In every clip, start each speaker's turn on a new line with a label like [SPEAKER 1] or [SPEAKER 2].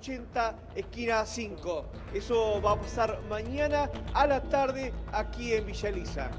[SPEAKER 1] 80, esquina 5. Eso va a pasar mañana a la tarde aquí en Villa Elisa.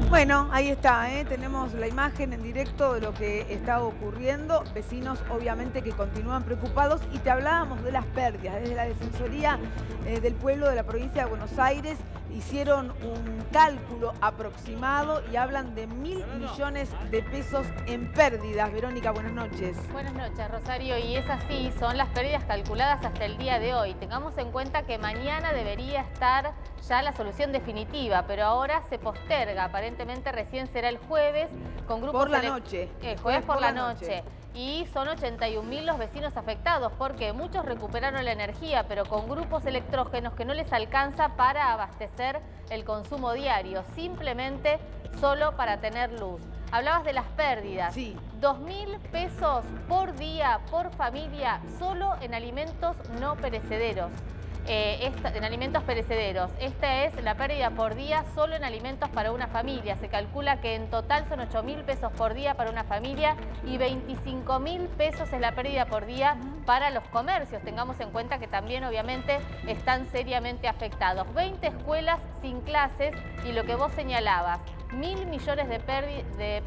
[SPEAKER 2] Bueno, ahí está, tenemos la imagen en directo de lo que está ocurriendo. Vecinos, obviamente, que continúan preocupados. Y te hablábamos de las pérdidas. Desde la Defensoría del Pueblo de la provincia de Buenos Aires hicieron un cálculo aproximado y hablan de 1.000 millones de pesos en pérdidas. Verónica, buenas noches.
[SPEAKER 3] Buenas noches, Rosario. Y es así, son las pérdidas calculadas hasta el día de hoy. Tengamos en cuenta que mañana debería estar ya la solución definitiva, pero ahora se posterga. Aparentemente recién será el jueves con grupos...
[SPEAKER 2] Por la noche.
[SPEAKER 3] Jueves por la noche. Y son 81.000 los vecinos afectados porque muchos recuperaron la energía, pero con grupos electrógenos que no les alcanza para abastecer el consumo diario, simplemente solo para tener luz. Hablabas de las pérdidas.
[SPEAKER 2] Sí.
[SPEAKER 3] 2.000 pesos por día, por familia, solo en alimentos no perecederos. En alimentos perecederos. Esta es la pérdida por día solo en alimentos para una familia. Se calcula que en total son 8.000 pesos por día para una familia y 25.000 pesos es la pérdida por día para los comercios. Tengamos en cuenta que también obviamente están seriamente afectados. 20 escuelas sin clases y lo que vos señalabas, 1.000 millones de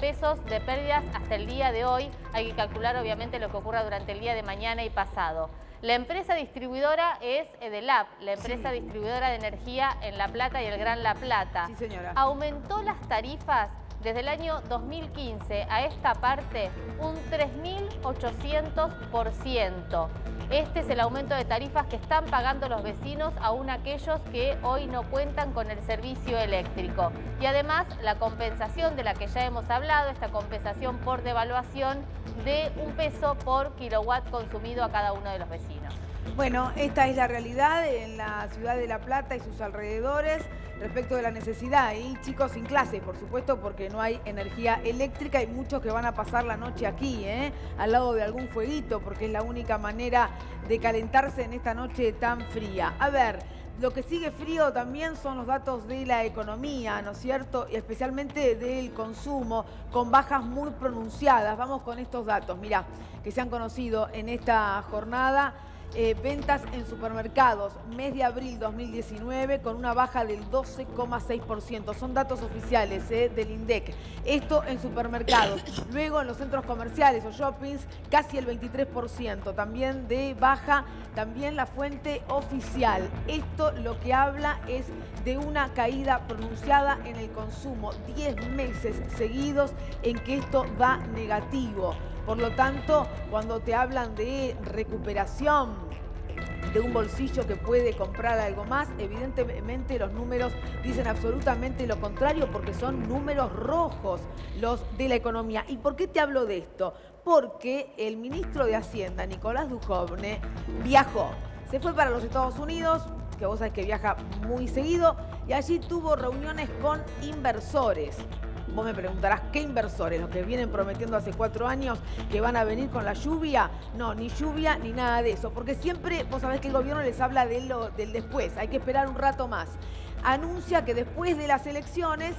[SPEAKER 3] pesos de pérdidas hasta el día de hoy. Hay que calcular obviamente lo que ocurra durante el día de mañana y pasado. La empresa distribuidora es Edelap, la empresa distribuidora de energía en La Plata y el Gran La Plata.
[SPEAKER 2] Sí, señora.
[SPEAKER 3] Aumentó las tarifas desde el año 2015 a esta parte un 3.800%. Este es el aumento de tarifas que están pagando los vecinos, aún aquellos que hoy no cuentan con el servicio eléctrico. Y además la compensación de la que ya hemos hablado, esta compensación por devaluación de 1 peso por kilowatt consumido a cada uno de los vecinos.
[SPEAKER 2] Bueno, esta es la realidad en la ciudad de La Plata y sus alrededores respecto de la necesidad. Y chicos sin clases, por supuesto, porque no hay energía eléctrica. Hay muchos que van a pasar la noche aquí, al lado de algún fueguito, porque es la única manera de calentarse en esta noche tan fría. A ver, lo que sigue frío también son los datos de la economía, ¿no es cierto? Y especialmente del consumo, con bajas muy pronunciadas. Vamos con estos datos, mirá, que se han conocido en esta jornada. Ventas en supermercados, mes de abril 2019, con una baja del 12,6%. Son datos oficiales del INDEC. Esto en supermercados. Luego en los centros comerciales o shoppings, casi el 23%. También de baja, también la fuente oficial. Esto lo que habla es de una caída pronunciada en el consumo. 10 meses seguidos en que esto va negativo. Por lo tanto, cuando te hablan de recuperación de un bolsillo que puede comprar algo más, evidentemente los números dicen absolutamente lo contrario, porque son números rojos los de la economía. ¿Y por qué te hablo de esto? Porque el ministro de Hacienda, Nicolás Dujovne, viajó. Se fue para los Estados Unidos, que vos sabés que viaja muy seguido, y allí tuvo reuniones con inversores. Vos me preguntarás, ¿qué inversores? ¿Los que vienen prometiendo hace 4 años que van a venir con la lluvia? No, ni lluvia ni nada de eso. Porque siempre, vos sabés que el gobierno les habla del después. Hay que esperar un rato más. Anuncia que después de las elecciones,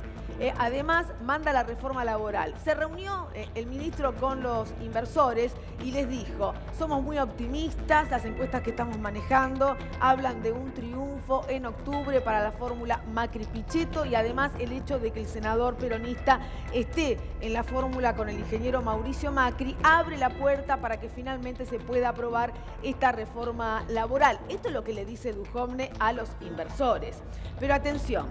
[SPEAKER 2] además, manda la reforma laboral. Se reunió el ministro con los inversores y les dijo, somos muy optimistas, las encuestas que estamos manejando hablan de un triunfo en octubre para la fórmula Macri-Pichetto, y además el hecho de que el senador peronista esté en la fórmula con el ingeniero Mauricio Macri abre la puerta para que finalmente se pueda aprobar esta reforma laboral. Esto es lo que le dice Dujovne a los inversores. Pero atención,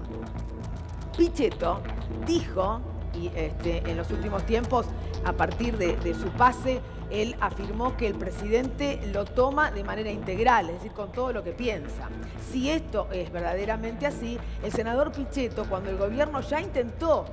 [SPEAKER 2] Pichetto dijo, y en los últimos tiempos, a partir de su pase, él afirmó que el presidente lo toma de manera integral, es decir, con todo lo que piensa. Si esto es verdaderamente así, el senador Pichetto, cuando el gobierno ya intentó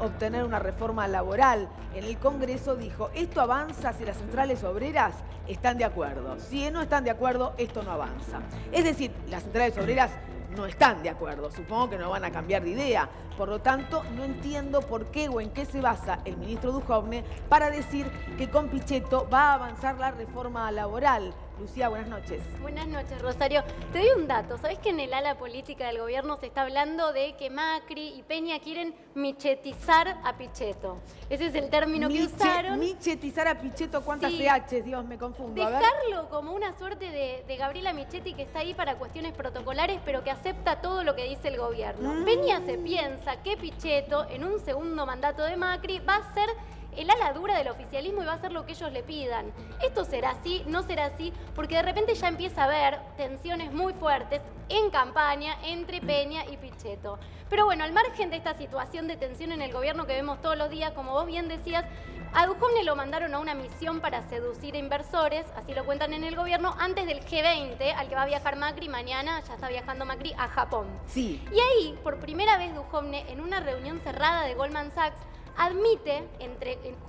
[SPEAKER 2] obtener una reforma laboral en el Congreso, dijo, esto avanza si las centrales obreras están de acuerdo. Si no están de acuerdo, esto no avanza. Es decir, las centrales obreras no están de acuerdo, supongo que no van a cambiar de idea. Por lo tanto, no entiendo por qué o en qué se basa el ministro Dujovne para decir que con Pichetto va a avanzar la reforma laboral. Lucía, buenas noches.
[SPEAKER 4] Buenas noches, Rosario. Te doy un dato. ¿Sabés que en el ala política del gobierno se está hablando de que Macri y Peña quieren michetizar a Pichetto? Ese es el término que usaron.
[SPEAKER 2] Michetizar a Pichetto, ¿cuántas
[SPEAKER 4] Sí.
[SPEAKER 2] CHs? Dios, me confundo. A ver.
[SPEAKER 4] Dejarlo como una suerte de Gabriela Michetti que está ahí para cuestiones protocolares, pero que acepta todo lo que dice el gobierno. Peña se piensa que Pichetto, en un segundo mandato de Macri, va a ser el ala dura del oficialismo y va a hacer lo que ellos le pidan. Esto será así, no será así, porque de repente ya empieza a haber tensiones muy fuertes en campaña entre Peña y Pichetto. Pero bueno, al margen de esta situación de tensión en el gobierno que vemos todos los días, como vos bien decías, a Duhovne lo mandaron a una misión para seducir a inversores, así lo cuentan en el gobierno, antes del G20, al que va a viajar Macri. Mañana ya está viajando Macri a Japón.
[SPEAKER 2] Sí.
[SPEAKER 4] Y ahí, por primera vez, Duhovne, en una reunión cerrada de Goldman Sachs, admite,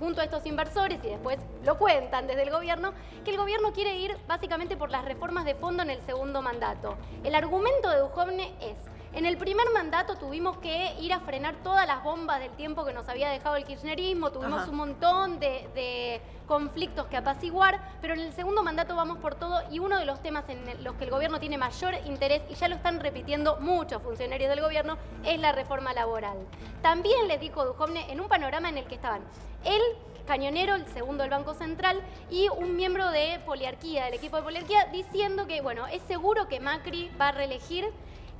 [SPEAKER 4] junto a estos inversores, y después lo cuentan desde el gobierno, que el gobierno quiere ir básicamente por las reformas de fondo en el segundo mandato. El argumento de Duhovne es: en el primer mandato tuvimos que ir a frenar todas las bombas del tiempo que nos había dejado el kirchnerismo, tuvimos un montón de conflictos que apaciguar, pero en el segundo mandato vamos por todo, y uno de los temas en los que el gobierno tiene mayor interés, y ya lo están repitiendo muchos funcionarios del gobierno, es la reforma laboral. También les dijo Duhovne, en un panorama en el que estaban él, Cañonero, el segundo del Banco Central, y un miembro de Poliarquía, del equipo de Poliarquía, diciendo que, bueno, es seguro que Macri va a reelegir.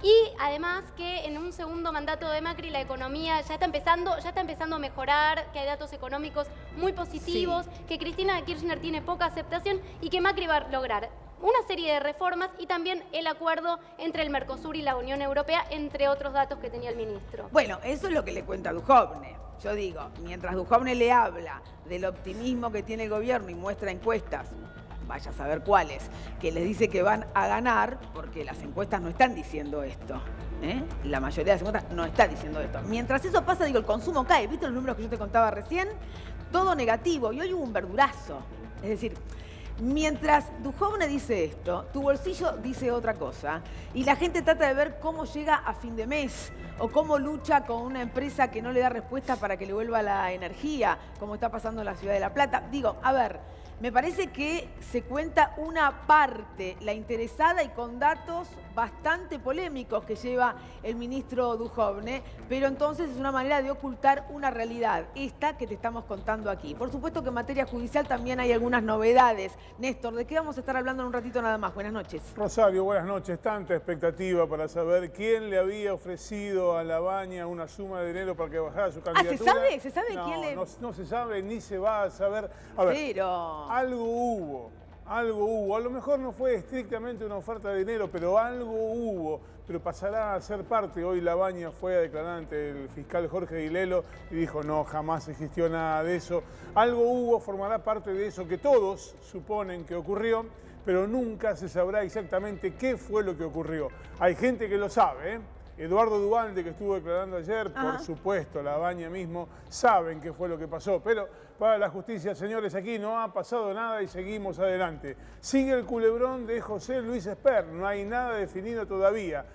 [SPEAKER 4] Y además que en un segundo mandato de Macri la economía ya está empezando a mejorar, que hay datos económicos muy positivos, que Cristina Kirchner tiene poca aceptación y que Macri va a lograr una serie de reformas y también el acuerdo entre el Mercosur y la Unión Europea, entre otros datos que tenía el ministro.
[SPEAKER 2] Bueno, eso es lo que le cuenta Duhovne. Yo digo, mientras Duhovne le habla del optimismo que tiene el gobierno y muestra encuestas, vaya a saber cuáles, que les dice que van a ganar, porque las encuestas no están diciendo esto. La mayoría de las encuestas no está diciendo esto. Mientras eso pasa, digo, el consumo cae. ¿Viste los números que yo te contaba recién? Todo negativo. Y hoy hubo un verdurazo. Es decir, mientras Duhovne dice esto, tu bolsillo dice otra cosa. Y la gente trata de ver cómo llega a fin de mes o cómo lucha con una empresa que no le da respuesta para que le vuelva la energía, como está pasando en la ciudad de La Plata. Digo, a ver, me parece que se cuenta una parte, la interesada y con datos bastante polémicos que lleva el ministro Duhovne, pero entonces es una manera de ocultar una realidad, esta que te estamos contando aquí. Por supuesto que en materia judicial también hay algunas novedades. Néstor, ¿de qué vamos a estar hablando en un ratito nada más? Buenas noches.
[SPEAKER 5] Rosario, buenas noches. Tanta expectativa para saber quién le había ofrecido a Labaña una suma de dinero para que bajara su candidatura.
[SPEAKER 2] ¿Se sabe? ¿Se sabe
[SPEAKER 5] no,
[SPEAKER 2] quién le...?
[SPEAKER 5] No se sabe ni se va a saber. A ver,
[SPEAKER 2] pero...
[SPEAKER 5] algo hubo. A lo mejor no fue estrictamente una oferta de dinero, pero algo hubo. Pero pasará a ser parte. Hoy Labaña fue a declarar ante el fiscal Jorge Dilelo y dijo: no, jamás existió nada de eso. Algo hubo, formará parte de eso que todos suponen que ocurrió, pero nunca se sabrá exactamente qué fue lo que ocurrió. Hay gente que lo sabe, ¿eh? Eduardo Duhalde, que estuvo declarando ayer, por supuesto, Labaña mismo, saben qué fue lo que pasó. Pero para la justicia, señores, aquí no ha pasado nada y seguimos adelante. Sigue el culebrón de José Luis Esper, no hay nada definido todavía.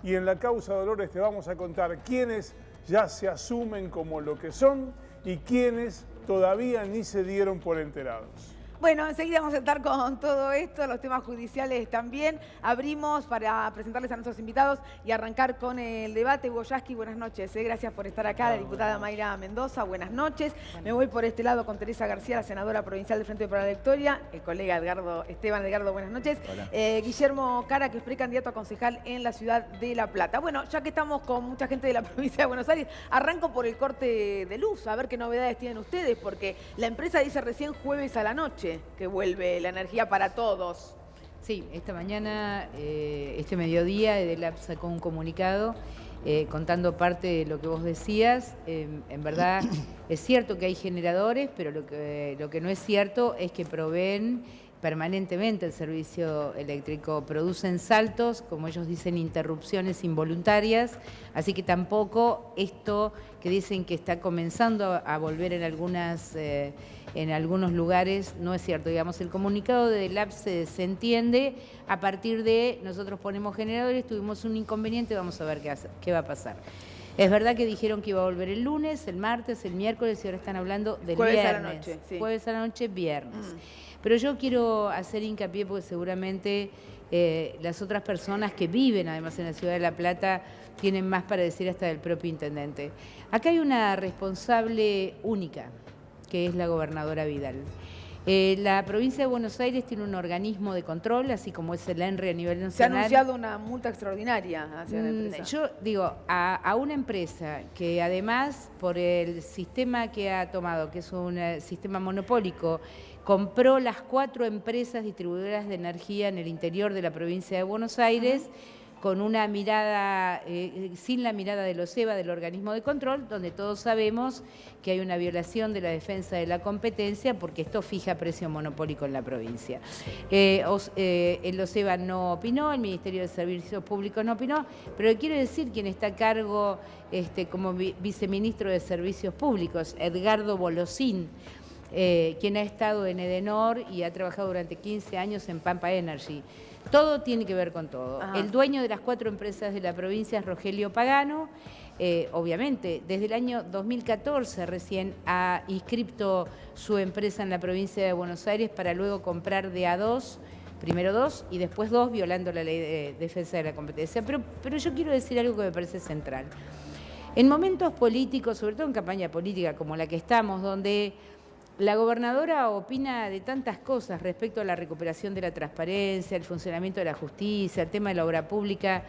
[SPEAKER 5] Y en la causa Dolores te vamos a contar quiénes ya se asumen como lo que son y quiénes todavía ni se dieron por enterados.
[SPEAKER 2] Bueno, enseguida vamos a estar con todo esto, los temas judiciales también. Abrimos para presentarles a nuestros invitados y arrancar con el debate. Hugo Yasky, buenas noches. Gracias por estar acá. La diputada Mayra Mendoza, buenas noches. Me voy por este lado con Teresa García, la senadora provincial del Frente para la Victoria. El colega Esteban Edgardo, buenas noches. Guillermo Cara, que es precandidato a concejal en la ciudad de La Plata. Bueno, ya que estamos con mucha gente de la provincia de Buenos Aires, arranco por el corte de luz, a ver qué novedades tienen ustedes, porque la empresa dice recién jueves a la noche que vuelve la energía para todos.
[SPEAKER 6] Sí, esta mañana, este mediodía, EDELAP sacó un comunicado contando parte de lo que vos decías. En verdad es cierto que hay generadores, pero lo que no es cierto es que proveen permanentemente el servicio eléctrico. Producen saltos, como ellos dicen, interrupciones involuntarias, así que tampoco esto que dicen que está comenzando a volver en algunos lugares no es cierto. Digamos, el comunicado de EDELAP se entiende a partir de nosotros ponemos generadores, tuvimos un inconveniente, vamos a ver qué va a pasar. Es verdad que dijeron que iba a volver el lunes, el martes, el miércoles y ahora están hablando del
[SPEAKER 2] jueves
[SPEAKER 6] viernes.
[SPEAKER 2] A la noche, sí.
[SPEAKER 6] Jueves a la noche, viernes. Pero yo quiero hacer hincapié porque seguramente las otras personas que viven además en la ciudad de La Plata tienen más para decir hasta del propio intendente. Acá hay una responsable única, que es la gobernadora Vidal. La provincia de Buenos Aires tiene un organismo de control, así como es el ENRE a nivel nacional.
[SPEAKER 2] Se ha anunciado una multa extraordinaria hacia la empresa.
[SPEAKER 6] Yo digo, a una empresa que además, por el sistema que ha tomado, que es un sistema monopólico, compró las 4 empresas distribuidoras de energía en el interior de la provincia de Buenos Aires, con una mirada, sin la mirada del OSEBA, del organismo de control, donde todos sabemos que hay una violación de la defensa de la competencia porque esto fija precio monopólico en la provincia. El OSEBA no opinó, el Ministerio de Servicios Públicos no opinó, pero quiero decir quien está a cargo como viceministro de Servicios Públicos, Edgardo Bolosín, quien ha estado en Edenor y ha trabajado durante 15 años en Pampa Energy. Todo tiene que ver con todo.
[SPEAKER 2] Ajá.
[SPEAKER 6] El dueño de las 4 empresas de la provincia es Rogelio Pagano. Obviamente, desde el año 2014 recién ha inscripto su empresa en la provincia de Buenos Aires para luego comprar de a 2, primero 2 y después 2, violando la ley de defensa de la competencia. Pero yo quiero decir algo que me parece central. En momentos políticos, sobre todo en campaña política como la que estamos, donde la gobernadora opina de tantas cosas respecto a la recuperación de la transparencia, el funcionamiento de la justicia, el tema de la obra pública.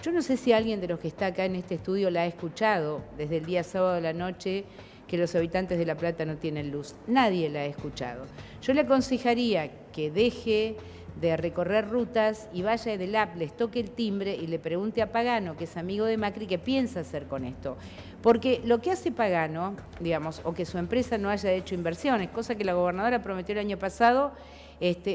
[SPEAKER 6] Yo no sé si alguien de los que está acá en este estudio la ha escuchado desde el día sábado de la noche que los habitantes de La Plata no tienen luz. Nadie la ha escuchado. Yo le aconsejaría que deje de recorrer rutas y vaya del app, les toque el timbre y le pregunte a Pagano, que es amigo de Macri, qué piensa hacer con esto. Porque lo que hace Pagano, digamos, o que su empresa no haya hecho inversiones, cosa que la gobernadora prometió el año pasado,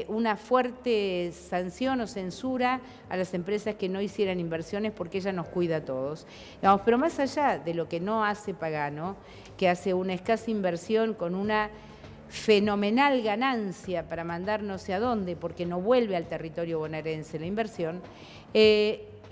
[SPEAKER 6] una fuerte sanción o censura a las empresas que no hicieran inversiones porque ella nos cuida a todos. Digamos, pero más allá de lo que no hace Pagano, que hace una escasa inversión con una fenomenal ganancia para mandar no sé a dónde, porque no vuelve al territorio bonaerense la inversión,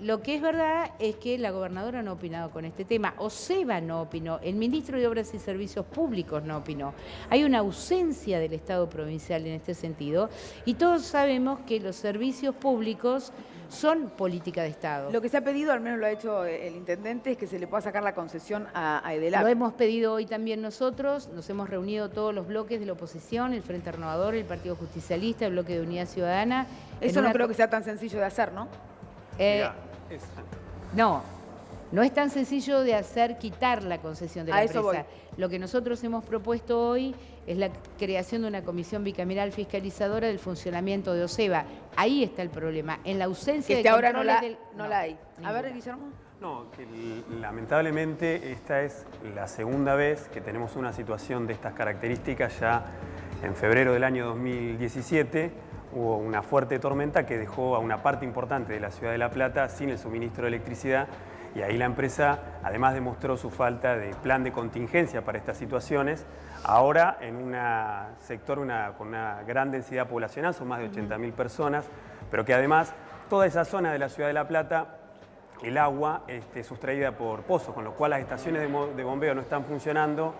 [SPEAKER 6] lo que es verdad es que la gobernadora no ha opinado con este tema, OSEBA no opinó, el ministro de Obras y Servicios Públicos no opinó. Hay una ausencia del Estado provincial en este sentido y todos sabemos que los servicios públicos son política de Estado.
[SPEAKER 2] Lo que se ha pedido, al menos lo ha hecho el intendente, es que se le pueda sacar la concesión a Edelap.
[SPEAKER 6] Lo hemos pedido hoy también nosotros, nos hemos reunido todos los bloques de la oposición, el Frente Renovador, el Partido Justicialista, el Bloque de Unidad Ciudadana.
[SPEAKER 2] Eso no creo que sea tan sencillo de hacer, ¿no?
[SPEAKER 6] No es tan sencillo de hacer quitar la concesión de la empresa.
[SPEAKER 2] Voy.
[SPEAKER 6] Lo que nosotros hemos propuesto hoy es la creación de una comisión bicameral fiscalizadora del funcionamiento de OSEBA. Ahí está el problema, en la ausencia de
[SPEAKER 2] ahora
[SPEAKER 6] controles
[SPEAKER 2] no la hay. A ver, Guillermo.
[SPEAKER 7] No, que lamentablemente esta es la segunda vez que tenemos una situación de estas características. Ya en febrero del año 2017 hubo una fuerte tormenta que dejó a una parte importante de la ciudad de La Plata sin el suministro de electricidad y ahí la empresa además demostró su falta de plan de contingencia para estas situaciones. Ahora en un sector con una gran densidad poblacional, son más de 80.000 personas, pero que además toda esa zona de la ciudad de La Plata, el agua es sustraída por pozos, con lo cual las estaciones de bombeo no están funcionando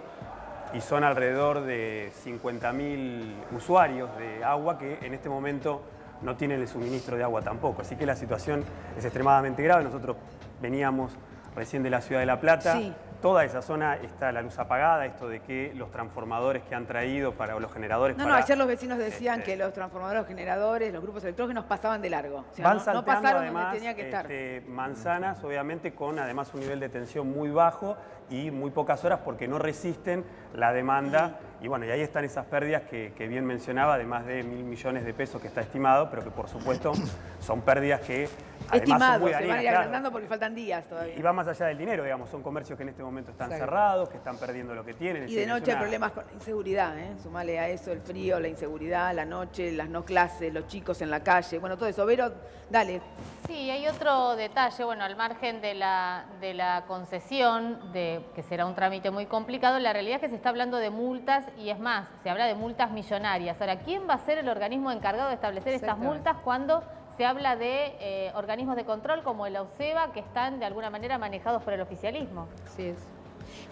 [SPEAKER 7] y son alrededor de 50.000 usuarios de agua que en este momento no tienen el suministro de agua tampoco. Así que la situación es extremadamente grave. Nosotros veníamos recién de la ciudad de La Plata.
[SPEAKER 2] Sí.
[SPEAKER 7] Toda esa zona está la luz apagada, esto de que los transformadores que han traído para los generadores...
[SPEAKER 2] No, ayer los vecinos decían que los transformadores, los generadores, los grupos electrógenos pasaban de largo. O sea,
[SPEAKER 7] van
[SPEAKER 2] no
[SPEAKER 7] salteando
[SPEAKER 2] pasaron
[SPEAKER 7] además
[SPEAKER 2] donde tenía que estar.
[SPEAKER 7] manzanas, obviamente, con además un nivel de tensión muy bajo y muy pocas horas porque no resisten la demanda. Y bueno, y ahí están esas pérdidas que bien mencionaba, de más de 1.000 millones de pesos que está estimado, pero que por supuesto son pérdidas que además son muy
[SPEAKER 2] se van a ir
[SPEAKER 7] dañinas,
[SPEAKER 2] agrandando porque faltan días todavía.
[SPEAKER 7] y va más allá del dinero, digamos, son comercios que en este momento están
[SPEAKER 6] Exacto.
[SPEAKER 7] cerrados, que están perdiendo lo que tienen. Es
[SPEAKER 2] Y de
[SPEAKER 7] decir, es
[SPEAKER 2] noche hay
[SPEAKER 7] una-
[SPEAKER 2] problemas con la inseguridad, ¿eh? Sumale a eso el frío, la inseguridad, la noche, las no clases, los chicos en la calle, bueno, todo eso. Vero, dale.
[SPEAKER 3] Sí, hay otro detalle, bueno, al margen de la concesión, que será un trámite muy complicado, la realidad es que se está hablando de multas y es más, se habla de multas millonarias. Ahora, ¿quién va a ser el organismo encargado de establecer estas multas cuando se habla de organismos de control como el OSEBA que están de alguna manera manejados por el oficialismo?
[SPEAKER 6] Así es.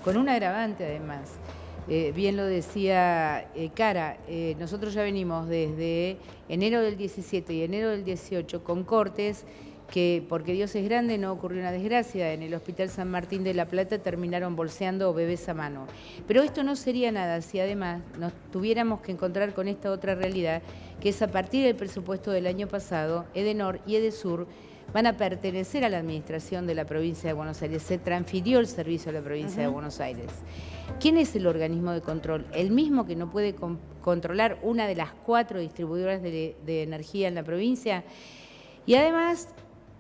[SPEAKER 6] Con un agravante además. Bien lo decía Cara, nosotros ya venimos desde enero del 17 y enero del 18 con cortes que, porque Dios es grande, no ocurrió una desgracia. En el Hospital San Martín de La Plata terminaron bolseando bebés a mano. Pero esto no sería nada si además nos tuviéramos que encontrar con esta otra realidad, que es a partir del presupuesto del año pasado, Edenor y Edesur van a pertenecer a la administración de la provincia de Buenos Aires. Se transfirió el servicio a la provincia de Buenos Aires. ¿Quién es el organismo de control? El mismo que no puede controlar una de las 4 distribuidoras de energía en la provincia. Y además,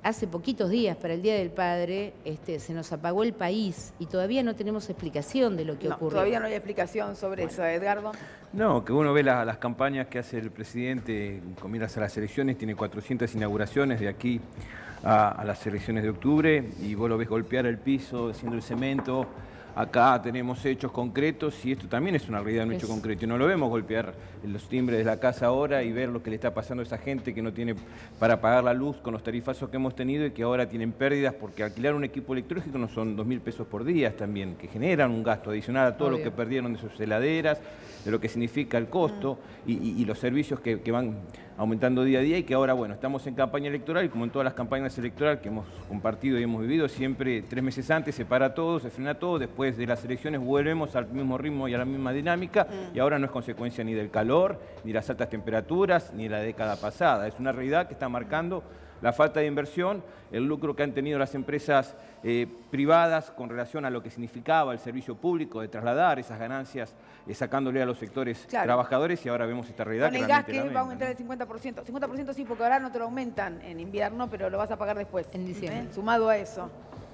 [SPEAKER 6] hace poquitos días, para el Día del Padre, se nos apagó el país y todavía no tenemos explicación de lo que ocurrió.
[SPEAKER 2] Todavía no hay explicación sobre eso, Edgardo.
[SPEAKER 8] No, que uno ve las campañas que hace el presidente con miras a las elecciones, tiene 400 inauguraciones de aquí a las elecciones de octubre, y vos lo ves golpear el piso, haciendo el cemento. Acá tenemos hechos concretos y esto también es una realidad, un hecho concreto. Y no lo vemos golpear los timbres de la casa ahora y ver lo que le está pasando a esa gente que no tiene para pagar la luz con los tarifazos que hemos tenido y que ahora tienen pérdidas porque alquilar un equipo electrónico no son 2.000 pesos por día también, que generan un gasto adicional a todo lo que perdieron de sus heladeras, de lo que significa el costo y los servicios que van aumentando día a día y que ahora, bueno, estamos en campaña electoral y como en todas las campañas electorales que hemos compartido y hemos vivido, siempre 3 meses antes se para todo, se frena todo, después de las elecciones volvemos al mismo ritmo y a la misma dinámica y ahora no es consecuencia ni del calor, ni las altas temperaturas, ni la década pasada. Es una realidad que está marcando la falta de inversión, el lucro que han tenido las empresas privadas con relación a lo que significaba el servicio público de trasladar esas ganancias, sacándole a los sectores trabajadores, y ahora vemos esta realidad.
[SPEAKER 2] Con el gas que va a aumentar el 50%. 50% sí, porque ahora no te lo aumentan en invierno, pero lo vas a pagar después.
[SPEAKER 6] En diciembre.
[SPEAKER 2] Sumado a eso.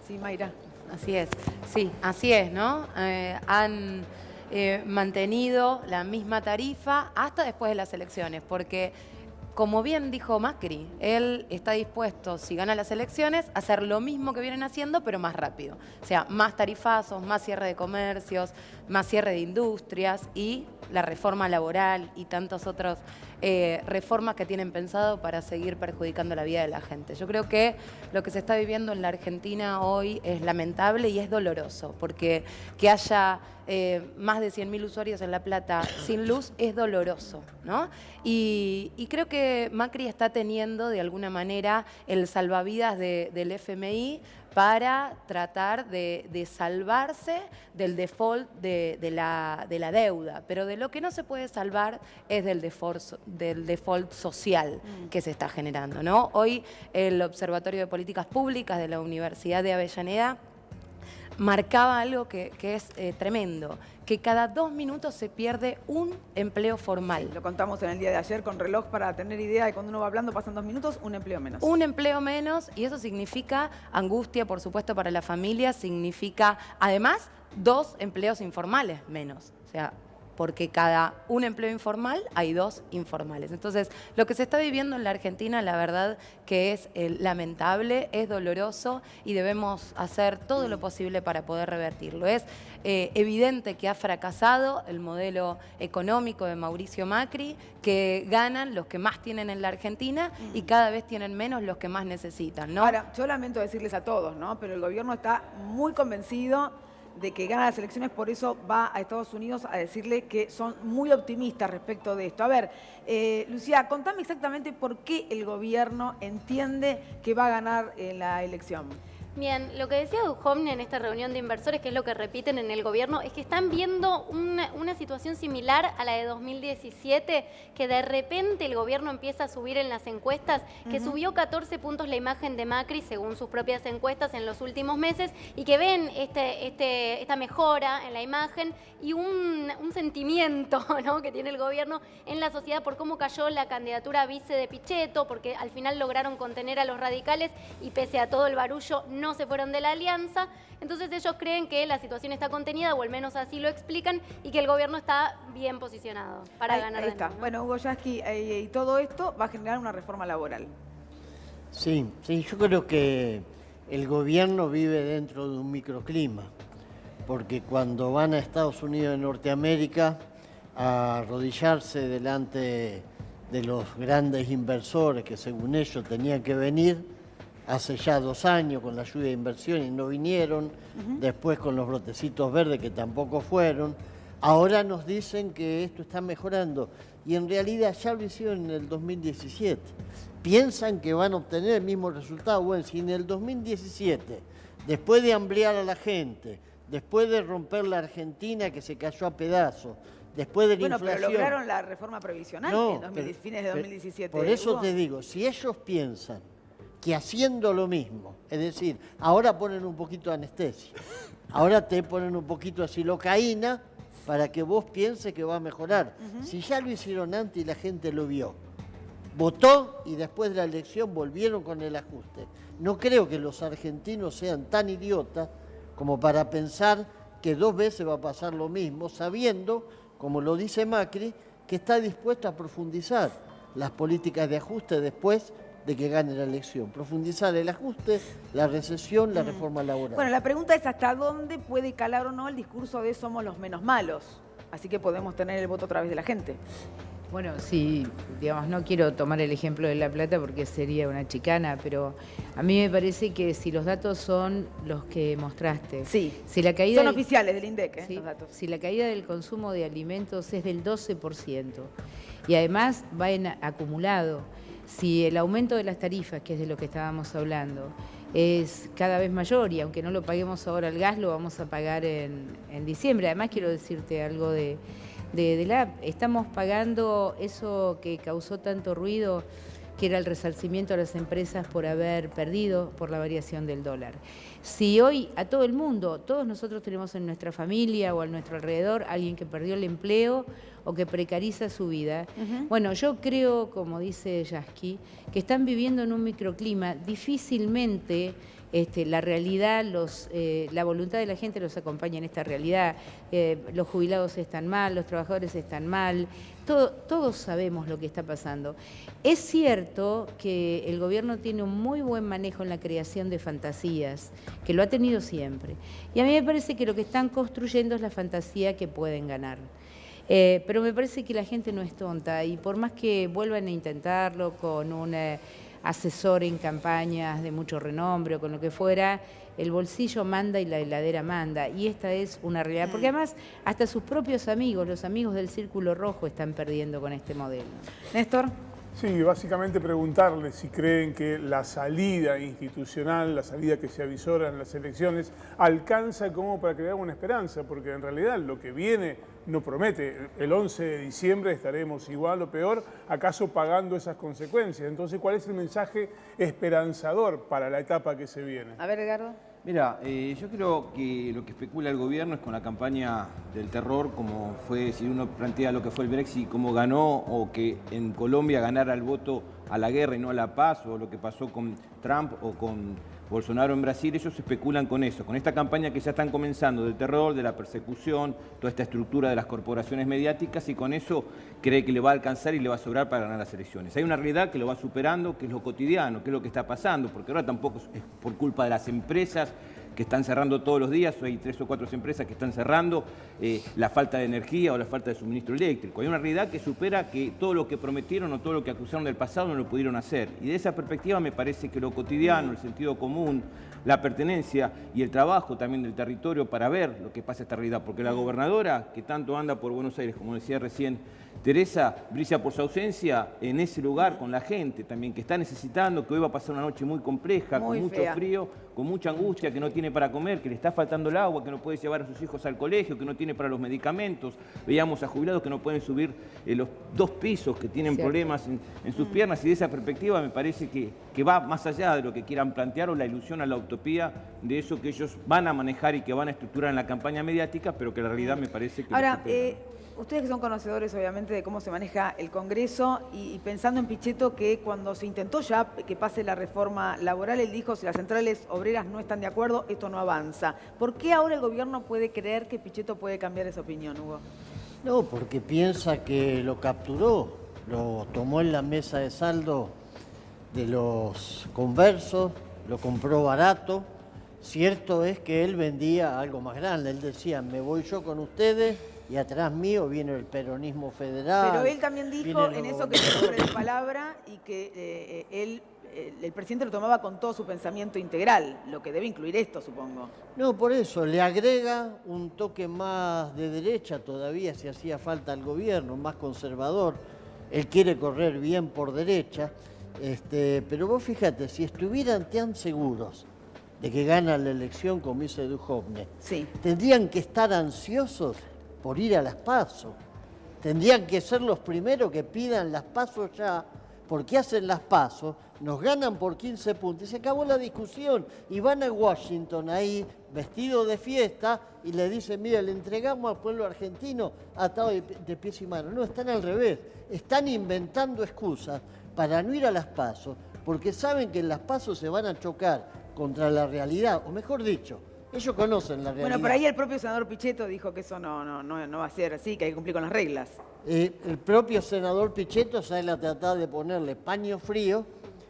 [SPEAKER 2] Sí, Mayra.
[SPEAKER 9] Así es, sí, así es, ¿no? Han mantenido la misma tarifa hasta después de las elecciones, porque como bien dijo Macri, él está dispuesto, si gana las elecciones, a hacer lo mismo que vienen haciendo, pero más rápido. O sea, más tarifazos, más cierre de comercios, más cierre de industrias y la reforma laboral y tantas otras reformas que tienen pensado para seguir perjudicando la vida de la gente. Yo creo que lo que se está viviendo en la Argentina hoy es lamentable y es doloroso, porque que haya más de 100.000 usuarios en La Plata sin luz es doloroso, ¿no? Y creo que Macri está teniendo de alguna manera el salvavidas del FMI para tratar de salvarse del default de la deuda. Pero de lo que no se puede salvar es del default social que se está generando, ¿no? Hoy el Observatorio de Políticas Públicas de la Universidad de Avellaneda marcaba algo que es tremendo, que cada 2 minutos se pierde un empleo formal.
[SPEAKER 2] Sí, lo contamos en el día de ayer con reloj para tener idea de cuando uno va hablando pasan 2 minutos, un empleo menos.
[SPEAKER 9] Un empleo menos, y eso significa angustia, por supuesto, para la familia, significa además 2 empleos informales menos. O sea, porque cada un empleo informal hay 2 informales. Entonces, lo que se está viviendo en la Argentina, la verdad que es lamentable, es doloroso y debemos hacer todo lo posible para poder revertirlo. Es evidente que ha fracasado el modelo económico de Mauricio Macri, que ganan los que más tienen en la Argentina y cada vez tienen menos los que más necesitan, ¿no?
[SPEAKER 2] Ahora, yo lamento decirles a todos, ¿no? Pero el gobierno está muy convencido de que gana las elecciones, por eso va a Estados Unidos a decirle que son muy optimistas respecto de esto. A ver, Lucía, contame exactamente por qué el gobierno entiende que va a ganar la elección.
[SPEAKER 4] Bien, lo que decía Duhovne en esta reunión de inversores, que es lo que repiten en el gobierno, es que están viendo una situación similar a la de 2017, que de repente el gobierno empieza a subir en las encuestas, que subió 14 puntos la imagen de Macri, según sus propias encuestas, en los últimos meses, y que ven esta mejora en la imagen y un sentimiento, ¿no?, que tiene el gobierno en la sociedad por cómo cayó la candidatura vice de Pichetto, porque al final lograron contener a los radicales y pese a todo el barullo no se fueron de la alianza. Entonces ellos creen que la situación está contenida, o al menos así lo explican, y que el gobierno está bien posicionado para ganar.
[SPEAKER 2] Ahí está.
[SPEAKER 4] nuevo, ¿no?
[SPEAKER 2] Bueno, Hugo Yasky, y todo esto va a generar una reforma laboral.
[SPEAKER 10] Sí, yo creo que el gobierno vive dentro de un microclima, porque cuando van a Estados Unidos de Norteamérica a arrodillarse delante de los grandes inversores que según ellos tenían que venir, hace ya 2 años con la lluvia de inversión y no vinieron, después con los brotecitos verdes que tampoco fueron, Ahora nos dicen que esto está mejorando y en realidad ya lo hicieron en el 2017. Piensan que van a obtener el mismo resultado. Bueno, si en el 2017, después de hambrear a la gente, después de romper la Argentina que se cayó a pedazos, después de la inflación...
[SPEAKER 2] Pero lograron la reforma previsional en fines de 2017.
[SPEAKER 10] Por eso te digo, si ellos piensan que haciendo lo mismo, es decir, ahora ponen un poquito de anestesia, ahora te ponen un poquito de silocaína para que vos pienses que va a mejorar. Si ya lo hicieron antes y la gente lo vio, votó y después de la elección volvieron con el ajuste. No creo que los argentinos sean tan idiotas como para pensar que 2 veces va a pasar lo mismo, sabiendo, como lo dice Macri, que está dispuesto a profundizar las políticas de ajuste después de que gane la elección. Profundizar el ajuste, la recesión, la reforma laboral.
[SPEAKER 2] Bueno, la pregunta es hasta dónde puede calar o no el discurso de somos los menos malos. Así que podemos tener el voto a través de la gente.
[SPEAKER 6] Bueno, sí, digamos, no quiero tomar el ejemplo de La Plata porque sería una chicana, pero a mí me parece que si los datos son los que mostraste,
[SPEAKER 2] sí,
[SPEAKER 6] si la caída
[SPEAKER 2] son oficiales del INDEC,
[SPEAKER 6] sí,
[SPEAKER 2] los datos.
[SPEAKER 6] Si la caída del consumo de alimentos es del 12% y además va en acumulado, si el aumento de las tarifas, que es de lo que estábamos hablando, es cada vez mayor y aunque no lo paguemos ahora el gas, lo vamos a pagar en diciembre. Además quiero decirte algo estamos pagando eso que causó tanto ruido, que era el resarcimiento a las empresas por haber perdido por la variación del dólar. Si hoy a todo el mundo, todos nosotros tenemos en nuestra familia o a nuestro alrededor alguien que perdió el empleo o que precariza su vida, bueno, yo creo, como dice Yasky, que están viviendo en un microclima difícilmente. La realidad, la voluntad de la gente los acompaña en esta realidad. Los jubilados están mal, los trabajadores están mal, todos sabemos lo que está pasando. Es cierto que el gobierno tiene un muy buen manejo en la creación de fantasías, que lo ha tenido siempre. Y a mí me parece que lo que están construyendo es la fantasía que pueden ganar. Pero me parece que la gente no es tonta y por más que vuelvan a intentarlo con un asesor en campañas de mucho renombre o con lo que fuera, el bolsillo manda y la heladera manda. Y esta es una realidad, porque además hasta sus propios amigos, los amigos del Círculo Rojo, están perdiendo con este modelo.
[SPEAKER 2] Néstor.
[SPEAKER 5] Sí, básicamente preguntarles si creen que la salida institucional, la salida que se avisora en las elecciones, alcanza como para crear una esperanza, porque en realidad lo que viene no promete. El 11 de diciembre estaremos igual o peor, acaso pagando esas consecuencias. Entonces, ¿cuál es el mensaje esperanzador para la etapa que se viene?
[SPEAKER 2] A ver, Edgardo.
[SPEAKER 8] Mira, yo creo que lo que especula el gobierno es con la campaña del terror, como fue, si uno plantea lo que fue el Brexit, cómo ganó, o que en Colombia ganara el voto a la guerra y no a la paz, o lo que pasó con Trump o con Bolsonaro en Brasil. Ellos especulan con eso, con esta campaña que ya están comenzando del terror, de la persecución, toda esta estructura de las corporaciones mediáticas, y con eso cree que le va a alcanzar y le va a sobrar para ganar las elecciones. Hay una realidad que lo va superando, que es lo cotidiano, que es lo que está pasando, porque ahora tampoco es por culpa de las empresas que están cerrando todos los días, hay 3 o 4 empresas que están cerrando, la falta de energía o la falta de suministro eléctrico. Hay una realidad que supera que todo lo que prometieron o todo lo que acusaron del pasado no lo pudieron hacer. Y de esa perspectiva me parece que lo cotidiano, el sentido común, la pertenencia y el trabajo también del territorio para ver lo que pasa en esta realidad. Porque la gobernadora, que tanto anda por Buenos Aires, como decía recién Teresa, brilla por su ausencia en ese lugar con la gente también, que está necesitando, que hoy va a pasar una noche muy compleja, con mucho frío, con mucha angustia, que no tiene para comer, que le está faltando el agua, que no puede llevar a sus hijos al colegio, que no tiene para los medicamentos. Veíamos a jubilados que no pueden subir los 2 pisos, que tienen problemas en sus piernas, y de esa perspectiva me parece que va más allá de lo que quieran plantear o la ilusión a la utopía de eso que ellos van a manejar y que van a estructurar en la campaña mediática, pero que la realidad me parece que...
[SPEAKER 2] Ahora, ustedes que son conocedores obviamente de cómo se maneja el Congreso y pensando en Pichetto, que cuando se intentó ya que pase la reforma laboral, él dijo: si las centrales obreras no están de acuerdo, esto no avanza. ¿Por qué ahora el gobierno puede creer que Pichetto puede cambiar esa opinión, Hugo?
[SPEAKER 10] No, porque piensa que lo capturó, lo tomó en la mesa de saldo de los conversos, lo compró barato. Cierto es que él vendía algo más grande, él decía: me voy yo con ustedes y atrás mío viene el peronismo federal.
[SPEAKER 2] Pero él también dijo en eso que es sobre de palabra y que él el presidente lo tomaba con todo su pensamiento integral, lo que debe incluir esto, supongo.
[SPEAKER 10] No, por eso, le agrega un toque más de derecha todavía si hacía falta al gobierno, más conservador. Él quiere correr bien por derecha, pero vos fíjate, si estuvieran tan seguros de que gana la elección, como dice Duhovne,
[SPEAKER 2] sí,
[SPEAKER 10] tendrían que estar ansiosos por ir a las PASO. Tendrían que ser los primeros que pidan las PASO ya, porque hacen las PASO, nos ganan por 15 puntos y se acabó la discusión. Y van a Washington ahí, vestidos de fiesta, y le dicen, mira, le entregamos al pueblo argentino atado de pies y manos. No, están al revés. Están inventando excusas para no ir a las PASO, porque saben que en las PASO se van a chocar contra la realidad, o mejor dicho, ellos conocen la realidad.
[SPEAKER 2] Bueno, por ahí el propio senador Pichetto dijo que eso no va a ser así, que hay que cumplir con las reglas.
[SPEAKER 10] El propio senador Pichetto sale a tratar de ponerle paño frío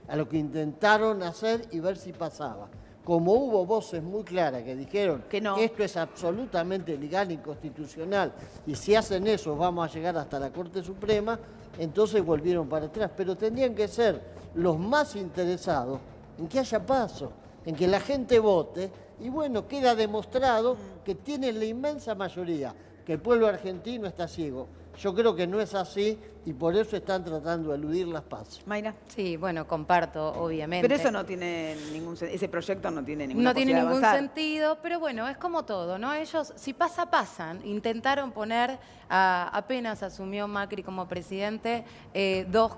[SPEAKER 10] a lo que intentaron hacer y ver si pasaba. Como hubo voces muy claras que dijeron que no, esto es absolutamente ilegal, inconstitucional, y si hacen eso vamos a llegar hasta la Corte Suprema, entonces volvieron para atrás. Pero tendrían que ser los más interesados en que haya paso, en que la gente vote, y bueno, queda demostrado que tienen la inmensa mayoría, que el pueblo argentino está ciego. Yo creo que no es así y por eso están tratando de eludir las PASO.
[SPEAKER 2] Mayra.
[SPEAKER 9] Sí, bueno, comparto, obviamente.
[SPEAKER 2] Pero eso no tiene ese proyecto no tiene ninguna
[SPEAKER 9] No tiene
[SPEAKER 2] posibilidad de
[SPEAKER 9] ningún
[SPEAKER 2] avanzar.
[SPEAKER 9] sentido, pero bueno, es como todo, ¿no? Ellos, si pasa, pasan. Intentaron poner, apenas asumió Macri como presidente, 2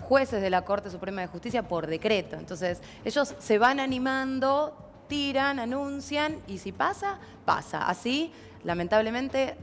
[SPEAKER 9] jueces de la Corte Suprema de Justicia por decreto. Entonces, ellos se van animando, tiran, anuncian, y si pasa, pasa. Así, lamentablemente,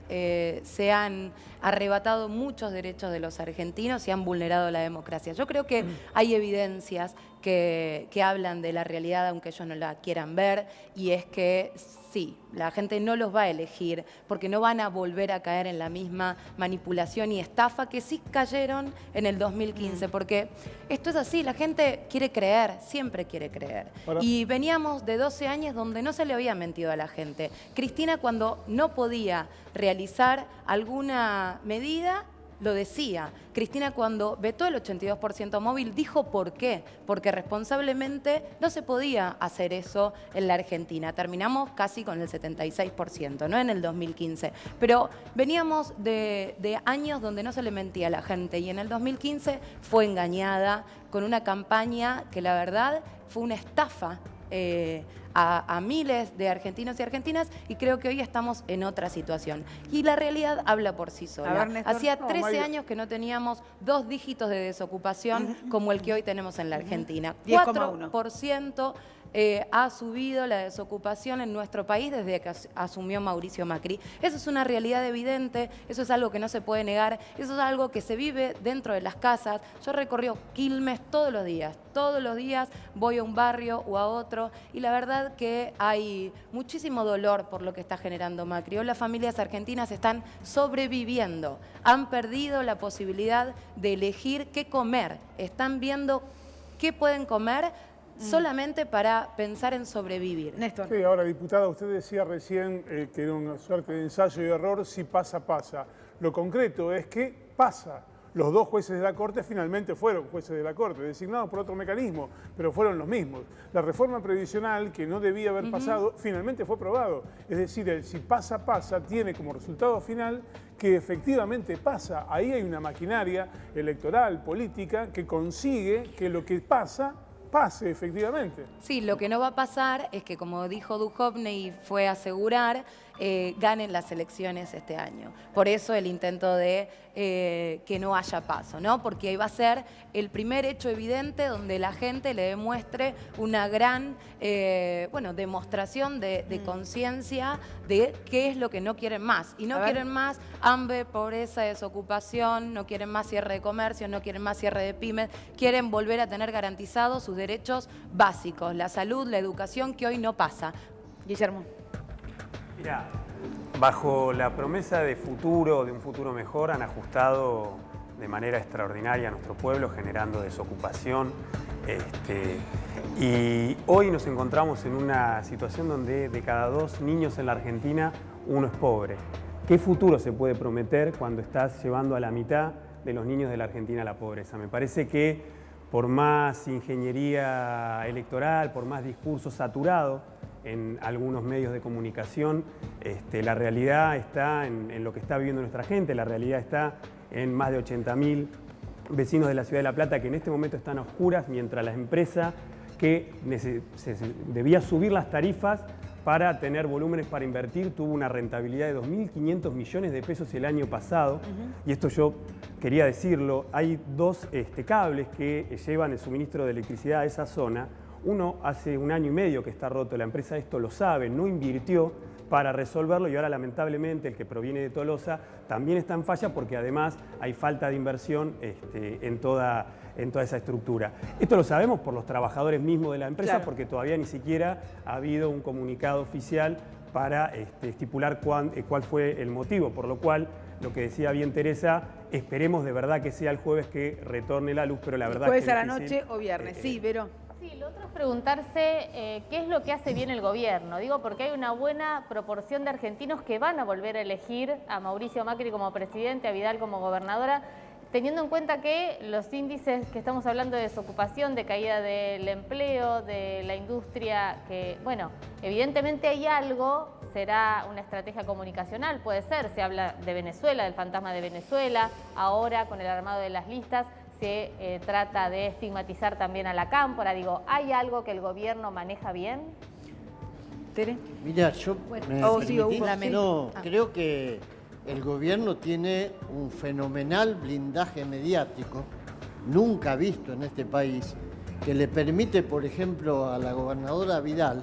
[SPEAKER 9] se han arrebatado muchos derechos de los argentinos y han vulnerado la democracia. Yo creo que hay evidencias que hablan de la realidad, aunque ellos no la quieran ver, y es que sí, la gente no los va a elegir porque no van a volver a caer en la misma manipulación y estafa que sí cayeron en el 2015, porque esto es así, la gente quiere creer, siempre quiere creer. Y veníamos de 12 años donde no se le había mentido a la gente. Cristina, cuando no podía realizar alguna medida, lo decía. Cristina, cuando vetó el 82% móvil, dijo por qué. Porque responsablemente no se podía hacer eso en la Argentina. Terminamos casi con el 76%, no en el 2015. Pero veníamos de años donde no se le mentía a la gente y en el 2015 fue engañada con una campaña que la verdad fue una estafa a miles de argentinos y argentinas, y creo que hoy estamos en otra situación. Y la realidad habla por sí sola. Hacía 13 años que no teníamos 2 dígitos de desocupación como el que hoy tenemos en la Argentina. 4% ha subido la desocupación en nuestro país desde que asumió Mauricio Macri. Eso es una realidad evidente, eso es algo que no se puede negar, eso es algo que se vive dentro de las casas. Yo recorro Quilmes todos los días voy a un barrio o a otro, y la verdad que hay muchísimo dolor por lo que está generando Macri. Hoy las familias argentinas están sobreviviendo, han perdido la posibilidad de elegir qué comer, están viendo qué pueden comer solamente para pensar en sobrevivir.
[SPEAKER 2] Néstor.
[SPEAKER 5] Sí, ahora, diputada, usted decía recién que era una suerte de ensayo y error, si pasa, pasa. Lo concreto es que pasa. Los 2 jueces de la Corte finalmente fueron jueces de la Corte, designados por otro mecanismo, pero fueron los mismos. La reforma previsional, que no debía haber pasado, finalmente fue aprobado. Es decir, el si pasa, pasa, tiene como resultado final que efectivamente pasa. Ahí hay una maquinaria electoral, política, que consigue que lo que pasa pase efectivamente.
[SPEAKER 9] Sí, lo que no va a pasar es que, como dijo Duhovne y fue a asegurar, ganen las elecciones este año. Por eso el intento de que no haya paso, ¿no? Porque ahí va a ser el primer hecho evidente donde la gente le demuestre una gran demostración de conciencia de qué es lo que no quieren más. Y no quieren más hambre, pobreza, desocupación, no quieren más cierre de comercio, no quieren más cierre de pymes, quieren volver a tener garantizados sus derechos básicos, la salud, la educación, que hoy no pasa.
[SPEAKER 2] Guillermo.
[SPEAKER 7] Mira, bajo la promesa de futuro, de un futuro mejor, han ajustado de manera extraordinaria a nuestro pueblo, generando desocupación. Y hoy nos encontramos en una situación donde de cada 2 niños en la Argentina, 1 es pobre. ¿Qué futuro se puede prometer cuando estás llevando a la mitad de los niños de la Argentina a la pobreza? Me parece que por más ingeniería electoral, por más discurso saturado en algunos medios de comunicación, la realidad está en lo que está viviendo nuestra gente, la realidad está en más de 80.000 vecinos de la Ciudad de La Plata que en este momento están a oscuras, mientras la empresa que debía subir las tarifas para tener volúmenes para invertir tuvo una rentabilidad de 2.500 millones de pesos el año pasado. Y esto yo quería decirlo, hay dos cables que llevan el suministro de electricidad a esa zona. Uno hace 1 año y medio que está roto, la empresa esto lo sabe, no invirtió para resolverlo y ahora lamentablemente el que proviene de Tolosa también está en falla porque además hay falta de inversión en toda esa estructura. Esto lo sabemos por los trabajadores mismos de la empresa, claro, porque todavía ni siquiera ha habido un comunicado oficial para estipular cuál fue el motivo, por lo cual, lo que decía bien Teresa, esperemos de verdad que sea el jueves que retorne la luz, pero la verdad
[SPEAKER 2] jueves
[SPEAKER 7] es que
[SPEAKER 2] a la noche o viernes, sí, Vero.
[SPEAKER 3] Sí, lo otro es preguntarse qué es lo que hace bien el gobierno. Digo, porque hay una buena proporción de argentinos que van a volver a elegir a Mauricio Macri como presidente, a Vidal como gobernadora, teniendo en cuenta que los índices que estamos hablando de desocupación, de caída del empleo, de la industria, que, bueno, evidentemente hay algo, será una estrategia comunicacional, puede ser, se habla de Venezuela, del fantasma de Venezuela, ahora con el armado de las listas, se trata de estigmatizar también a la cámpora. Digo, ¿hay algo que el gobierno maneja bien?
[SPEAKER 2] ¿Tere?
[SPEAKER 10] Mira, yo creo que el gobierno tiene un fenomenal blindaje mediático, nunca visto en este país, que le permite, por ejemplo, a la gobernadora Vidal,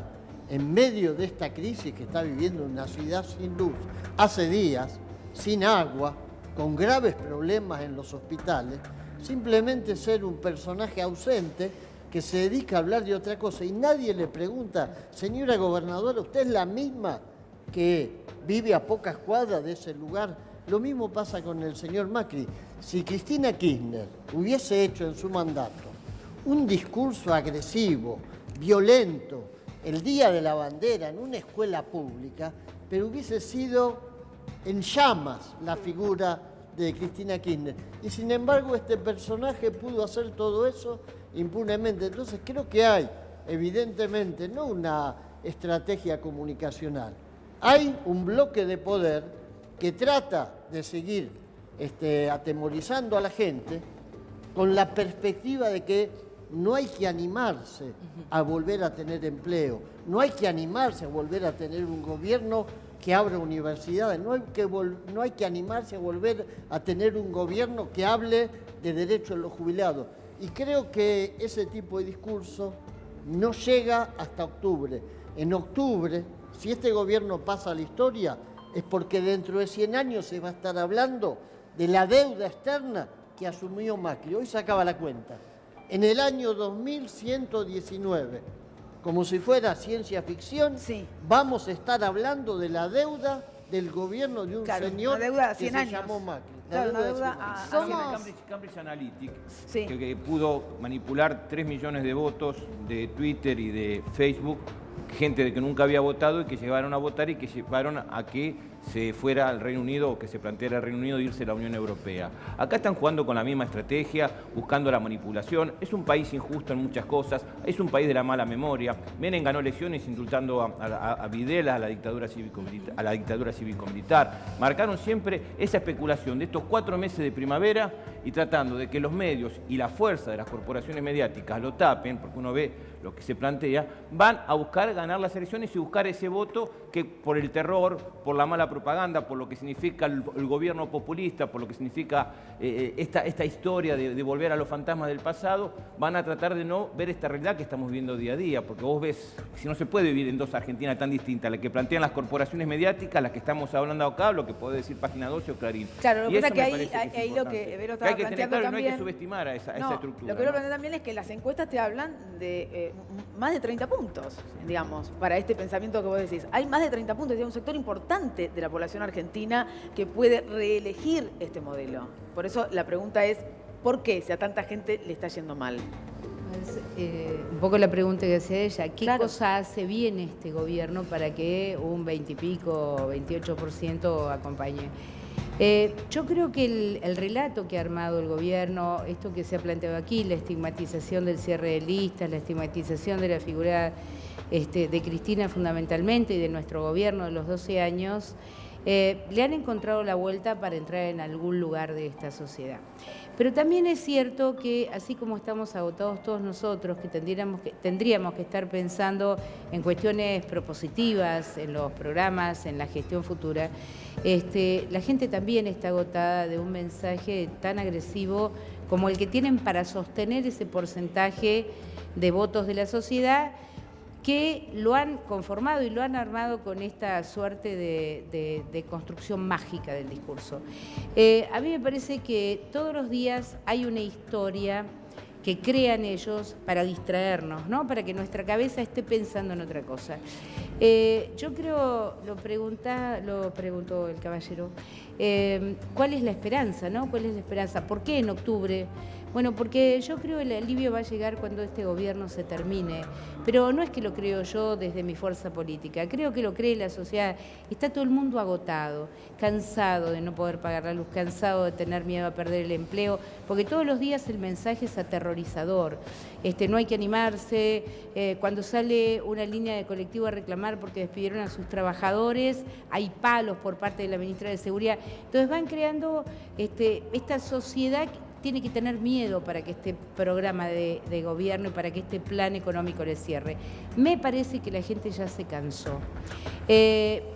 [SPEAKER 10] en medio de esta crisis que está viviendo una ciudad sin luz, hace días, sin agua, con graves problemas en los hospitales, simplemente ser un personaje ausente que se dedica a hablar de otra cosa y nadie le pregunta, señora gobernadora, ¿usted es la misma que vive a pocas cuadras de ese lugar? Lo mismo pasa con el señor Macri. Si Cristina Kirchner hubiese hecho en su mandato un discurso agresivo, violento, el Día de la Bandera en una escuela pública, pero hubiese sido en llamas la figura de Cristina Kirchner. Y sin embargo este personaje pudo hacer todo eso impunemente. Entonces creo que hay, evidentemente, no una estrategia comunicacional. Hay un bloque de poder que trata de seguir atemorizando a la gente con la perspectiva de que no hay que animarse a volver a tener empleo, no hay que animarse a volver a tener un gobierno que abra universidades, no hay que animarse a volver a tener un gobierno que hable de derechos de los jubilados. Y creo que ese tipo de discurso no llega hasta octubre. En octubre, si este gobierno pasa a la historia, es porque dentro de 100 años se va a estar hablando de la deuda externa que asumió Macri. Hoy sacaba la cuenta. En el año 2119, como si fuera ciencia ficción, sí, vamos a estar hablando de la deuda del gobierno de un señor que se llamó Macri.
[SPEAKER 2] Claro, una deuda a
[SPEAKER 8] Cambridge Analytica, sí, que pudo manipular 3 millones de votos de Twitter y de Facebook, gente que nunca había votado y que llevaron a votar y que llevaron a que se fuera al Reino Unido o que se planteara el Reino Unido de irse a la Unión Europea. Acá están jugando con la misma estrategia, buscando la manipulación. Es un país injusto en muchas cosas, es un país de la mala memoria. Menem ganó elecciones indultando a Videla, a la dictadura cívico-militar. Marcaron siempre esa especulación de estos 4 meses de primavera y tratando de que los medios y la fuerza de las corporaciones mediáticas lo tapen, porque uno ve lo que se plantea, van a buscar ganar las elecciones y buscar ese voto que por el terror, por la mala propaganda, por lo que significa el gobierno populista, por lo que significa esta historia de volver a los fantasmas del pasado, van a tratar de no ver esta realidad que estamos viviendo día a día, porque vos ves, si no se puede vivir en dos Argentinas tan distintas, la que plantean las corporaciones mediáticas, las que estamos hablando acá, lo que puede decir Página 12 o Clarín.
[SPEAKER 2] Claro, lo que pasa es que ahí lo que Vero estaba planteando
[SPEAKER 8] claro,
[SPEAKER 2] también...
[SPEAKER 8] No hay que subestimar a esa estructura.
[SPEAKER 2] Lo que Vero plantea también es que las encuestas te hablan de más de 30 puntos, digamos, para este pensamiento que vos decís. Hay más de 30 puntos, hay un sector importante de la población argentina que puede reelegir este modelo. Por eso la pregunta es, ¿por qué si a tanta gente le está yendo mal?
[SPEAKER 6] Un poco la pregunta que hacía ella, ¿qué cosa hace bien este gobierno para que un 20 y pico, 28% acompañe? Yo creo que el relato que ha armado el gobierno, esto que se ha planteado aquí, la estigmatización del cierre de listas, la estigmatización de la figura de Cristina fundamentalmente y de nuestro gobierno de los 12 años, le han encontrado la vuelta para entrar en algún lugar de esta sociedad. Pero también es cierto que, así como estamos agotados todos nosotros, que tendríamos que estar pensando en cuestiones propositivas, en los programas, en la gestión futura, la gente también está agotada de un mensaje tan agresivo como el que tienen para sostener ese porcentaje de votos de la sociedad, que lo han conformado y lo han armado con esta suerte de construcción mágica del discurso. A mí me parece que todos los días hay una historia que crean ellos para distraernos, ¿no? Para que nuestra cabeza esté pensando en otra cosa. Yo creo, lo preguntó el caballero, ¿cuál es la esperanza, no? ¿Cuál es la esperanza? ¿Por qué en octubre? Bueno, porque yo creo que el alivio va a llegar cuando este gobierno se termine, pero no es que lo creo yo desde mi fuerza política, creo que lo cree la sociedad. Está todo el mundo agotado, cansado de no poder pagar la luz, cansado de tener miedo a perder el empleo, porque todos los días el mensaje es aterrorizador. No hay que animarse, cuando sale una línea de colectivo a reclamar porque despidieron a sus trabajadores, hay palos por parte de la ministra de Seguridad. Entonces van creando esta sociedad que tiene que tener miedo para que este programa de gobierno y para que este plan económico le cierre. Me parece que la gente ya se cansó.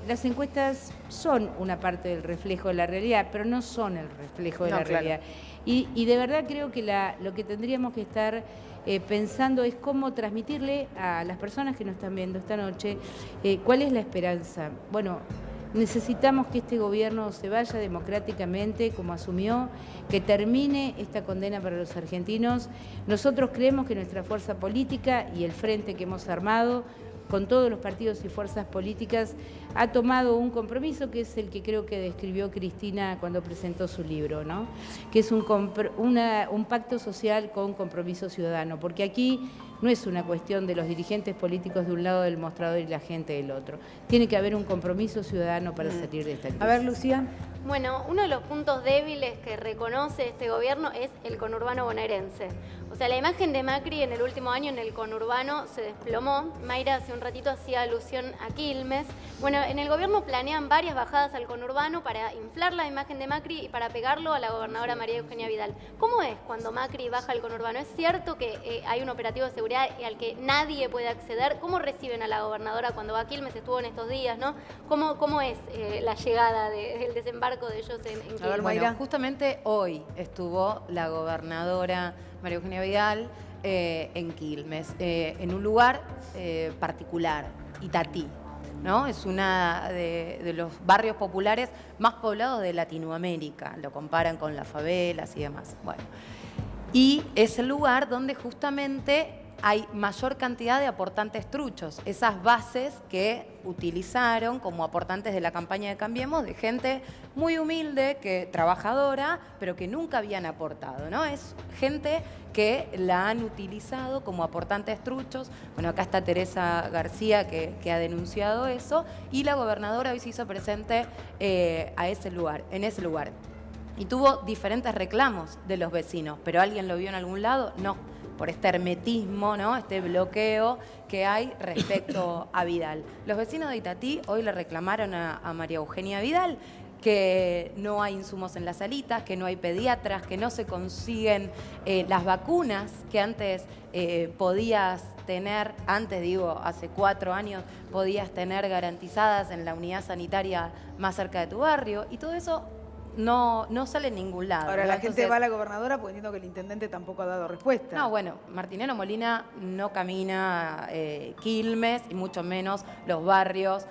[SPEAKER 6] Las encuestas son una parte del reflejo de la realidad, pero no son el reflejo de la realidad. Y de verdad creo que lo que tendríamos que estar pensando es cómo transmitirle a las personas que nos están viendo esta noche cuál es la esperanza. Bueno, necesitamos que este gobierno se vaya democráticamente, como asumió, que termine esta condena para los argentinos. Nosotros creemos que nuestra fuerza política y el frente que hemos armado con todos los partidos y fuerzas políticas, ha tomado un compromiso que es el que creo que describió Cristina cuando presentó su libro, ¿no? Que es un pacto social con compromiso ciudadano, porque aquí no es una cuestión de los dirigentes políticos de un lado del mostrador y la gente del otro. Tiene que haber un compromiso ciudadano para salir de esta crisis.
[SPEAKER 2] A ver, Lucía.
[SPEAKER 4] Bueno, uno de los puntos débiles que reconoce este gobierno es el conurbano bonaerense. O sea, la imagen de Macri en el último año en el conurbano se desplomó. Mayra hace un ratito hacía alusión a Quilmes. Bueno, en el gobierno planean varias bajadas al conurbano para inflar la imagen de Macri y para pegarlo a la gobernadora María Eugenia Vidal. ¿Cómo es cuando Macri baja al conurbano? ¿Es cierto que hay un operativo de seguridad al que nadie puede acceder? ¿Cómo reciben a la gobernadora cuando va a Quilmes? Estuvo en estos días, ¿no? ¿Cómo es la llegada del desembarco de ellos en Quilmes?
[SPEAKER 9] A ver, bueno, justamente hoy estuvo la gobernadora María Eugenia Vidal en Quilmes, en un lugar particular, Itatí, ¿no? Es uno de los barrios populares más poblados de Latinoamérica, lo comparan con las favelas y demás. Bueno, y es el lugar donde justamente hay mayor cantidad de aportantes truchos, esas bases que utilizaron como aportantes de la campaña de Cambiemos, de gente muy humilde, trabajadora, pero que nunca habían aportado, ¿no? Es gente que la han utilizado como aportantes truchos. Bueno, acá está Teresa García que ha denunciado eso, y la gobernadora hoy se hizo presente en ese lugar. Y tuvo diferentes reclamos de los vecinos, pero ¿alguien lo vio en algún lado? No, por este hermetismo, ¿no? Este bloqueo que hay respecto a Vidal. Los vecinos de Itatí hoy le reclamaron a María Eugenia Vidal que no hay insumos en las salitas, que no hay pediatras, que no se consiguen las vacunas que antes podías tener, hace 4 años, podías tener garantizadas en la unidad sanitaria más cerca de tu barrio, y todo eso no sale en ningún lado.
[SPEAKER 2] Ahora, la gente va a la gobernadora porque entiendo que el intendente tampoco ha dado respuesta.
[SPEAKER 9] No, bueno, Martinello Molina no camina Quilmes y mucho menos los barrios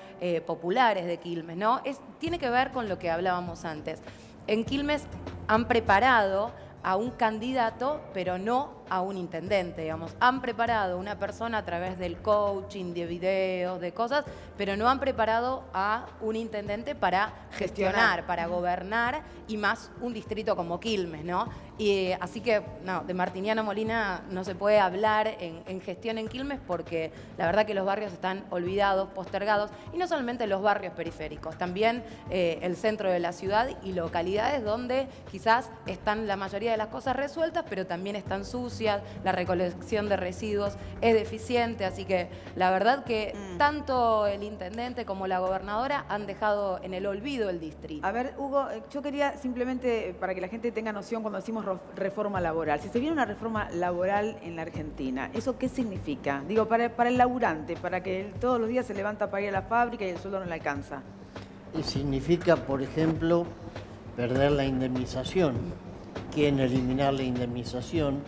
[SPEAKER 9] populares de Quilmes, ¿no? Tiene que ver con lo que hablábamos antes. En Quilmes han preparado a un candidato, pero no a un intendente, digamos. Han preparado una persona a través del coaching, de videos, de cosas, pero no han preparado a un intendente para gestionar, para gobernar, y más un distrito como Quilmes, ¿no? Y así que, no, de Martiniano Molina no se puede hablar en gestión en Quilmes, porque la verdad que los barrios están olvidados, postergados, y no solamente los barrios periféricos, también el centro de la ciudad y localidades donde quizás están la mayoría de las cosas resueltas, pero también están sucias, la recolección de residuos es deficiente, así que la verdad que tanto el intendente como la gobernadora han dejado en el olvido el distrito.
[SPEAKER 2] A ver, Hugo, yo quería simplemente, para que la gente tenga noción cuando decimos reforma laboral, si se viene una reforma laboral en la Argentina, ¿eso qué significa? Digo, para el laburante, para que él todos los días se levanta para ir a la fábrica y el sueldo no le alcanza.
[SPEAKER 10] Y significa, por ejemplo, perder la indemnización. Quieren eliminar la indemnización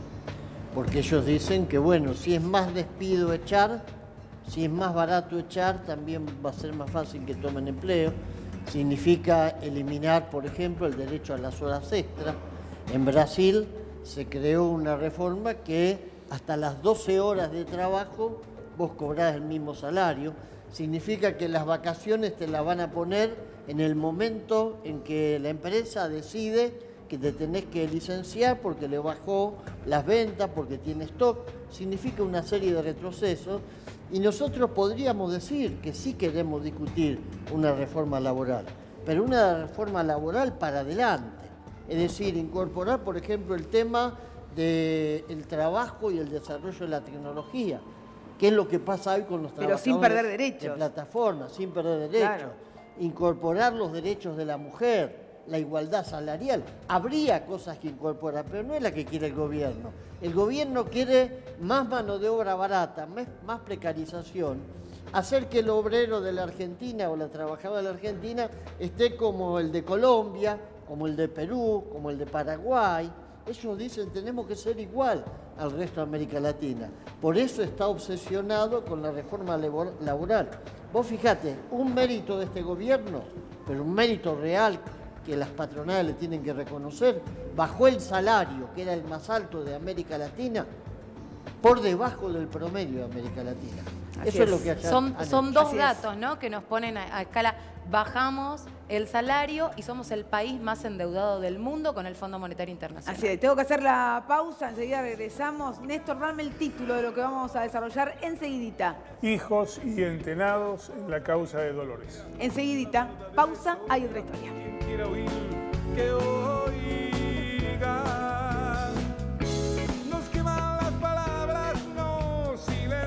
[SPEAKER 10] porque ellos dicen que, bueno, si es más despido echar, si es más barato echar, también va a ser más fácil que tomen empleo. Significa eliminar, por ejemplo, el derecho a las horas extras. En Brasil se creó una reforma que hasta las 12 horas de trabajo vos cobrás el mismo salario. Significa que las vacaciones te las van a poner en el momento en que la empresa decide que te tenés que licenciar porque le bajó las ventas, porque tiene stock. Significa una serie de retrocesos. Y nosotros podríamos decir que sí queremos discutir una reforma laboral, pero una reforma laboral para adelante. Es decir, incorporar, por ejemplo, el tema del trabajo y el desarrollo de la tecnología, que es lo que pasa hoy con los trabajadores.
[SPEAKER 2] Pero sin perder derechos.
[SPEAKER 10] De plataformas, sin perder derechos.
[SPEAKER 2] Claro.
[SPEAKER 10] Incorporar los derechos de la mujer, la igualdad salarial. Habría cosas que incorporar, pero no es la que quiere el gobierno. El gobierno quiere más mano de obra barata, más precarización, hacer que el obrero de la Argentina o la trabajadora de la Argentina esté como el de Colombia, como el de Perú, como el de Paraguay. Ellos dicen tenemos que ser igual al resto de América Latina. Por eso está obsesionado con la reforma laboral. Vos fijate, un mérito de este gobierno, pero un mérito real que las patronales le tienen que reconocer, bajó el salario, que era el más alto de América Latina, por debajo del promedio de América Latina. Eso es lo que
[SPEAKER 9] son dos datos, ¿no?, que nos ponen a escala. Bajamos el salario y somos el país más endeudado del mundo con el Fondo Monetario Internacional.
[SPEAKER 2] Así es, tengo que hacer la pausa, enseguida regresamos. Néstor, dame el título de lo que vamos a desarrollar enseguidita.
[SPEAKER 5] Hijos y entenados en la causa de Dolores.
[SPEAKER 2] Enseguidita, pausa, hay otra historia.
[SPEAKER 11] Quiero oír que hoy